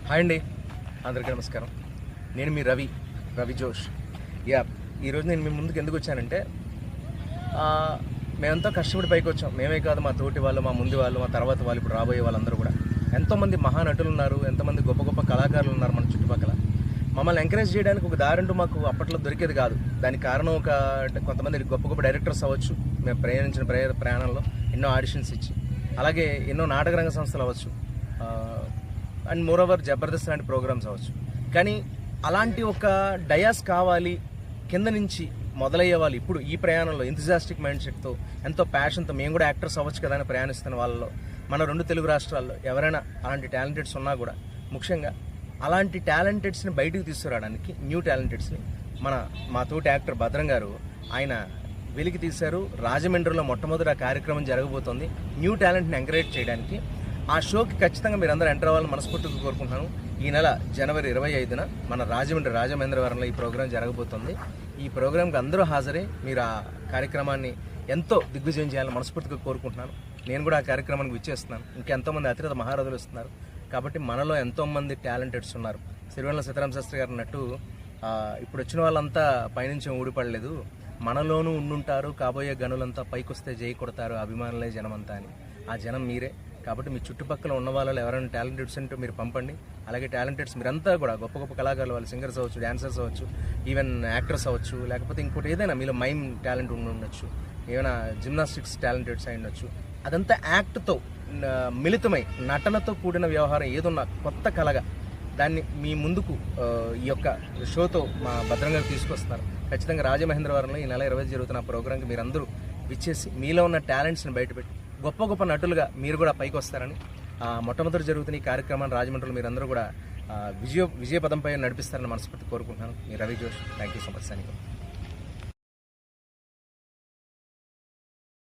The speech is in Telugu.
హాయ్ అండి, అందరికీ నమస్కారం. నేను మీ రవి జోష్. ఈరోజు నేను మీ ముందుకు ఎందుకు వచ్చానంటే, మేమంతా కష్టపడి పైకి వచ్చాం. మేమే కాదు, మా తోటి వాళ్ళు, మా ముందు వాళ్ళు, మా తర్వాత వాళ్ళు, ఇప్పుడు రాబోయే వాళ్ళందరూ కూడా. ఎంతోమంది మహానటులు ఉన్నారు, ఎంతోమంది గొప్ప గొప్ప కళాకారులు ఉన్నారు మన చుట్టుపక్కల. మమ్మల్ని ఎంకరేజ్ చేయడానికి ఒక దారంటూ మాకు అప్పట్లో దొరికేది కాదు. దానికి కారణం కొంతమంది గొప్ప గొప్ప డైరెక్టర్స్ అవ్వచ్చు. మేము ప్రయాణించిన ప్రయాణంలో ఎన్నో ఆడిషన్స్ ఇచ్చి, అలాగే ఎన్నో నాటక రంగ సంస్థలు అవ్వచ్చు, అండ్ మోరోవర్ జబర్దస్త్ లాంటి ప్రోగ్రామ్స్ అవ్వచ్చు. కానీ అలాంటి ఒక డయాస్ కావాలి, కింద నుంచి మొదలయ్యే వాళ్ళు ఇప్పుడు ఈ ప్రయాణంలో ఎంతజియాస్టిక్ మైండ్ సెట్తో, ఎంతో ప్యాషన్తో మేము కూడా యాక్టర్స్ అవ్వచ్చు కదా అని ప్రయాణిస్తున్న వాళ్ళలో మన 2 తెలుగు రాష్ట్రాల్లో ఎవరైనా అలాంటి టాలెంటెడ్స్ ఉన్నా కూడా, ముఖ్యంగా అలాంటి టాలెంటెడ్స్ని బయటకు తీసుకురావడానికి, న్యూ టాలెంటెడ్స్ని మా తోటి యాక్టర్ భద్రం గారు ఆయన వెలికి తీశారు. రాజమండ్రిలో మొట్టమొదటి ఆ కార్యక్రమం జరగబోతోంది. న్యూ టాలెంట్ని ఎంకరేజ్ చేయడానికి. ఆ షోకి ఖచ్చితంగా మీరు అందరూ ఎంటర్ అవ్వాలని మనస్ఫూర్తిగా కోరుకుంటున్నాను. ఈ నెల జనవరి 25న మన రాజమహేంద్రవరంలో ఈ ప్రోగ్రాం జరగబోతుంది. ఈ ప్రోగ్రాంకి అందరూ హాజరై మీరు ఆ కార్యక్రమాన్ని ఎంతో దిగ్విజయం చేయాలని మనస్ఫూర్తిగా కోరుకుంటున్నాను. నేను కూడా ఆ కార్యక్రమానికి విచ్చేస్తున్నాను. ఇంకెంతోమంది అతిరథ మహారథులు వస్తున్నారు. కాబట్టి మనలో ఎంతోమంది టాలెంటెడ్స్ ఉన్నారు. సిరివెన్నెల సీతారామ శాస్త్రి గారు అన్నట్టు, ఇప్పుడు వచ్చిన వాళ్ళంతా పైనుంచి ఊడిపడలేదు, మనలోనూ ఉండుంటారు, కాబోయే గనులంతా పైకొస్తే జై కొడతారు, అభిమానులే జనమంతా అని. ఆ జనం మీరే. కాబట్టి మీ చుట్టుపక్కల ఉన్న వాళ్ళు ఎవరైనా టాలెంటెడ్స్ ఉంటే మీరు పంపండి. అలాగే టాలెంటెడ్స్ మీరంతా కూడా గొప్ప గొప్ప కళాకారులు, వాళ్ళు సింగర్స్ అవ్వచ్చు, డాన్సర్స్ అవ్వచ్చు, ఈవెన్ యాక్టర్స్ అవ్వచ్చు, లేకపోతే ఇంకోటి ఏదైనా మీలో మైమ్ టాలెంట్ ఉండొచ్చు, ఏమైనా జిమ్నాస్టిక్స్ టాలెంటెడ్స్ అయి ఉండొచ్చు. అదంతా యాక్ట్తో మిళితమై నటనతో కూడిన వ్యవహారం ఏదున్నా కొత్త కళగా దాన్ని మీ ముందుకు ఈ యొక్క షోతో మా భద్రంగా తీసుకొస్తున్నారు. ఖచ్చితంగా రాజమహేంద్రవరంలో ఈ నెల 20 జరుగుతున్న ప్రోగ్రాంకి మీరందరూ విచ్చేసి మీలో ఉన్న టాలెంట్స్ని బయటపెట్టి గొప్ప గొప్ప నటులుగా మీరు కూడా పైకి వస్తారని, మొట్టమొదటి జరుగుతున్న ఈ కార్యక్రమాన్ని రాజమండ్రిలో మీరందరూ కూడా విజయ పదంపై నడిపిస్తారని మనస్ఫూర్తి కోరుకుంటున్నాను. మీ రవి జోష్. Thank you so much.